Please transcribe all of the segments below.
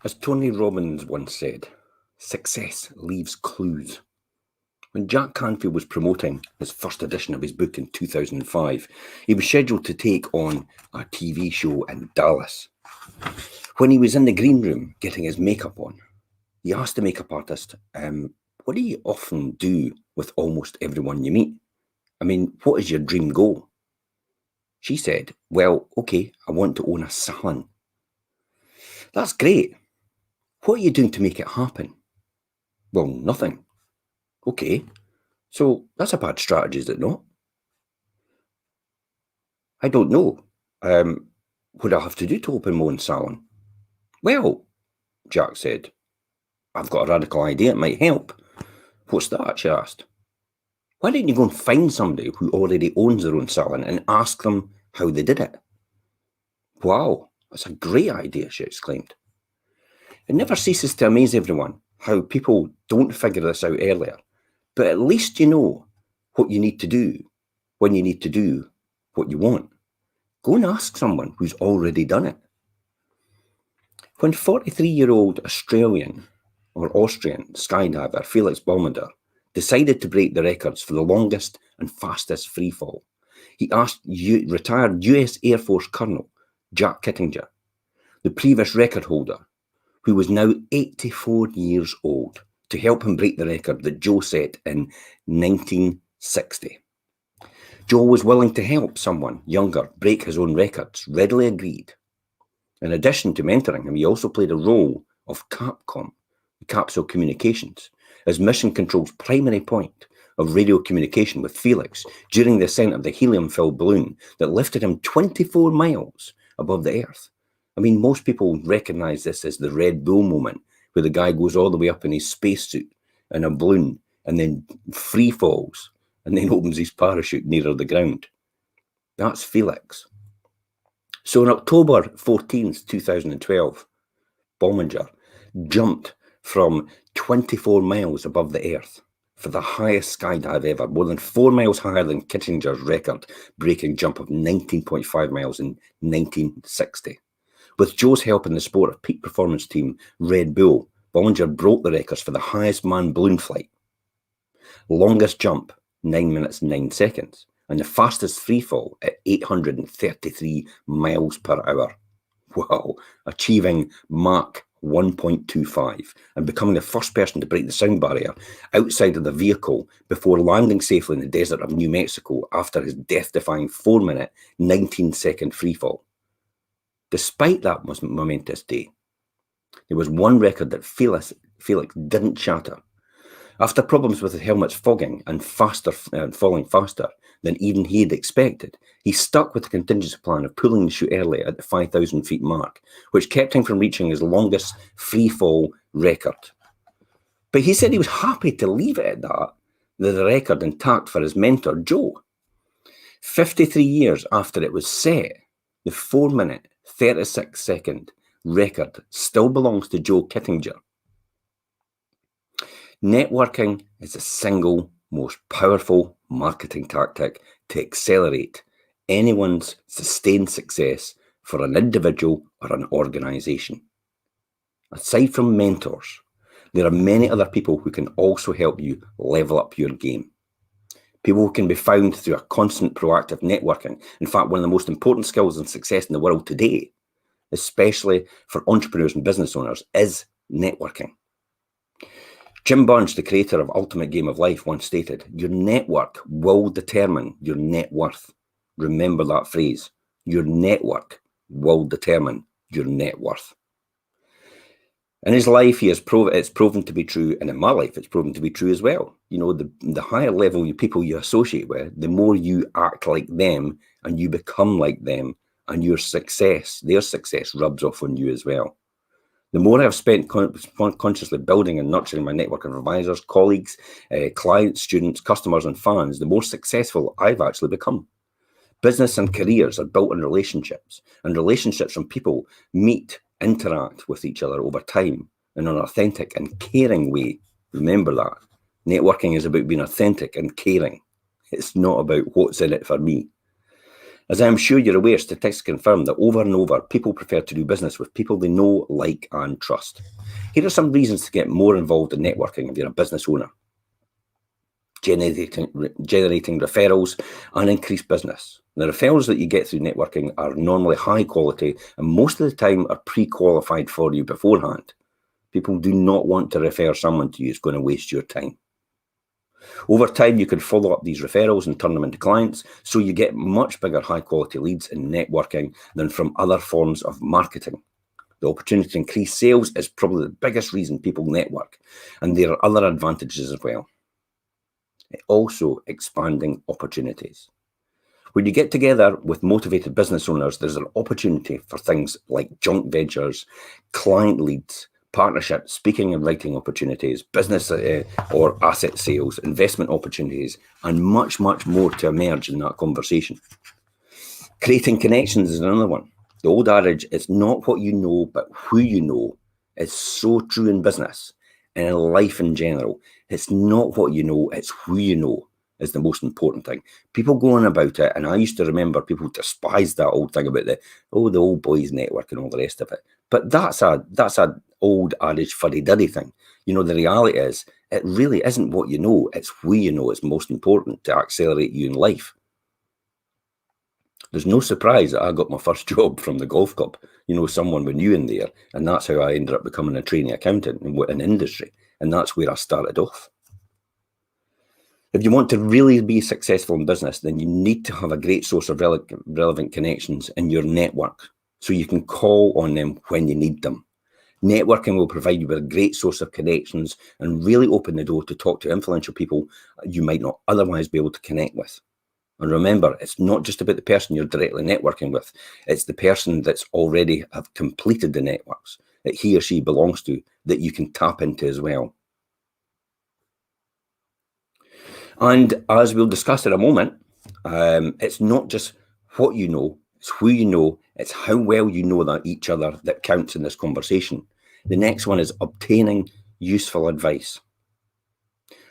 As Tony Robbins once said, success leaves clues. When Jack Canfield was promoting his first edition of his book in 2005, he was scheduled to take on a TV show in Dallas. When he was in the green room getting his makeup on, he asked the makeup artist, what do you often do with almost everyone you meet? I mean, what is your dream goal? She said, well, okay, I want to own a salon. That's great. What are you doing to make it happen? Well, nothing. Okay, so that's a bad strategy, is it not? I don't know. What do I have to do to open my own salon? Well, Jack said, I've got a radical idea, it might help. What's that? She asked. Why don't you go and find somebody who already owns their own salon and ask them how they did it? Wow, that's a great idea, she exclaimed. It never ceases to amaze everyone how people don't figure this out earlier, but at least you know what you need to do when you need to do what you want. Go and ask someone who's already done it. When 43-year-old Australian or Austrian skydiver Felix Baumender decided to break the records for the longest and fastest freefall, he asked retired US Air Force Colonel Jack Kittinger, the previous record holder, who was now 84 years old, to help him break the record that Joe set in 1960. Joe was willing to help someone younger break his own records, readily agreed. In addition to mentoring him, he also played a role of Capcom, Capsule Communications, as Mission Control's primary point of radio communication with Felix during the ascent of the helium-filled balloon that lifted him 24 miles above the Earth. I mean, most people recognize this as the Red Bull moment, where the guy goes all the way up in his spacesuit in a balloon and then free falls and then opens his parachute nearer the ground. That's Felix. So on October 14th, 2012, Ballinger jumped from 24 miles above the Earth for the highest skydive ever, more than 4 miles higher than Kittinger's record-breaking jump of 19.5 miles in 1960. With Joe's help and the support of peak performance team Red Bull, Ballinger broke the records for the highest manned balloon flight. Longest jump, 9 minutes 9 seconds, and the fastest freefall at 833 miles per hour. Wow, achieving Mach 1.25 and becoming the first person to break the sound barrier outside of the vehicle before landing safely in the desert of New Mexico after his death-defying 4-minute, 19-second freefall. Despite that momentous day, there was one record that Felix didn't shatter. After problems with his helmet's fogging and falling faster than even he had expected, he stuck with the contingency plan of pulling the chute early at the 5,000 feet mark, which kept him from reaching his longest free fall record. But he said he was happy to leave it at that, the record intact for his mentor, Joe. 53 years after it was set, the 4-minute, 36-second record still belongs to Joe Kittinger. Networking is the single most powerful marketing tactic to accelerate anyone's sustained success for an individual or an organization. Aside from mentors, there are many other people who can also help you level up your game. People who can be found through a constant proactive networking. In fact, one of the most important skills and success in the world today, especially for entrepreneurs and business owners, is networking. Jim Bunch, the creator of Ultimate Game of Life, once stated, your network will determine your net worth. Remember that phrase. Your network will determine your net worth. In his life, it's proven to be true, and in my life, it's proven to be true as well. You know, the higher level people you associate with, the more you act like them and you become like them, and their success rubs off on you as well. The more I've spent consciously building and nurturing my network of advisors, colleagues, clients, students, customers, and fans, the more successful I've actually become. Business and careers are built on relationships, and relationships from people meet, interact with each other over time in an authentic and caring way. Remember that. Networking is about being authentic and caring. It's not about what's in it for me. As I am sure you're aware, statistics confirm that over and over, people prefer to do business with people they know, like, and trust. Here are some reasons to get more involved in networking if you're a business owner. Generating referrals and increased business. The referrals that you get through networking are normally high quality and most of the time are pre-qualified for you beforehand. People do not want to refer someone to you who's going to waste your time. Over time, you can follow up these referrals and turn them into clients, so you get much bigger high-quality leads in networking than from other forms of marketing. The opportunity to increase sales is probably the biggest reason people network, and there are other advantages as well. Also, expanding opportunities. When you get together with motivated business owners, there's an opportunity for things like joint ventures, client leads, partnerships, speaking and writing opportunities, business or asset sales, investment opportunities, and much, much more to emerge in that conversation. Creating connections is another one. The old adage, it's not what you know, but who you know, is so true in business and in life in general. It's not what you know, it's who you know is the most important thing. People go on about it, and I used to remember people despised that old thing about the old boys network and all the rest of it. But that's a old adage fuddy-duddy thing. You know, the reality is it really isn't what you know, it's who you know is most important to accelerate you in life. There's no surprise that I got my first job from the golf club. You know, someone we knew in there, and that's how I ended up becoming a trainee accountant in industry, and that's where I started off. If you want to really be successful in business, then you need to have a great source of relevant connections in your network so you can call on them when you need them. Networking will provide you with a great source of connections and really open the door to talk to influential people you might not otherwise be able to connect with. And remember, it's not just about the person you're directly networking with, it's the person that's already have completed the networks that he or she belongs to that you can tap into as well. And as we'll discuss in a moment, it's not just what you know, it's who you know, it's how well you know that each other that counts in this conversation. The next one is obtaining useful advice.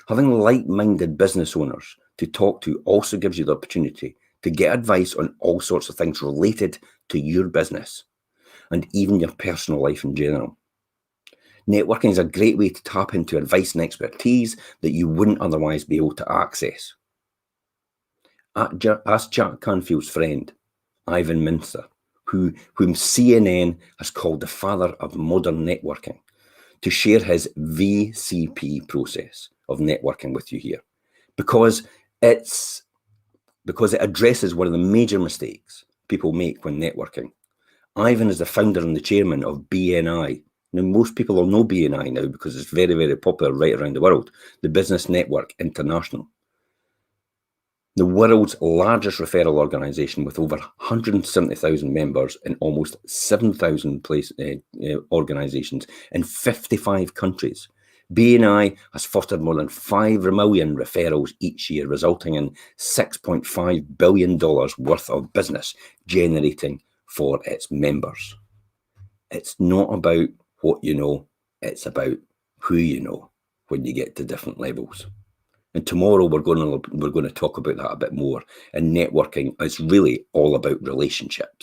Having like-minded business owners to talk to also gives you the opportunity to get advice on all sorts of things related to your business and even your personal life in general. Networking is a great way to tap into advice and expertise that you wouldn't otherwise be able to access. Ask Jack Canfield's friend, Ivan Minster, whom CNN has called the father of modern networking, to share his VCP process of networking with you here, because it addresses one of the major mistakes people make when networking. Ivan is the founder and the chairman of BNI. Now, most people will know BNI now because it's very, very popular right around the world, the Business Network International. The world's largest referral organization with over 170,000 members in almost 7,000 organizations in 55 countries. BNI has fostered more than 5 million referrals each year, resulting in $6.5 billion worth of business generating for its members. It's not about what you know, it's about who you know when you get to different levels. And tomorrow we're going to talk about that a bit more. And networking is really all about relationships.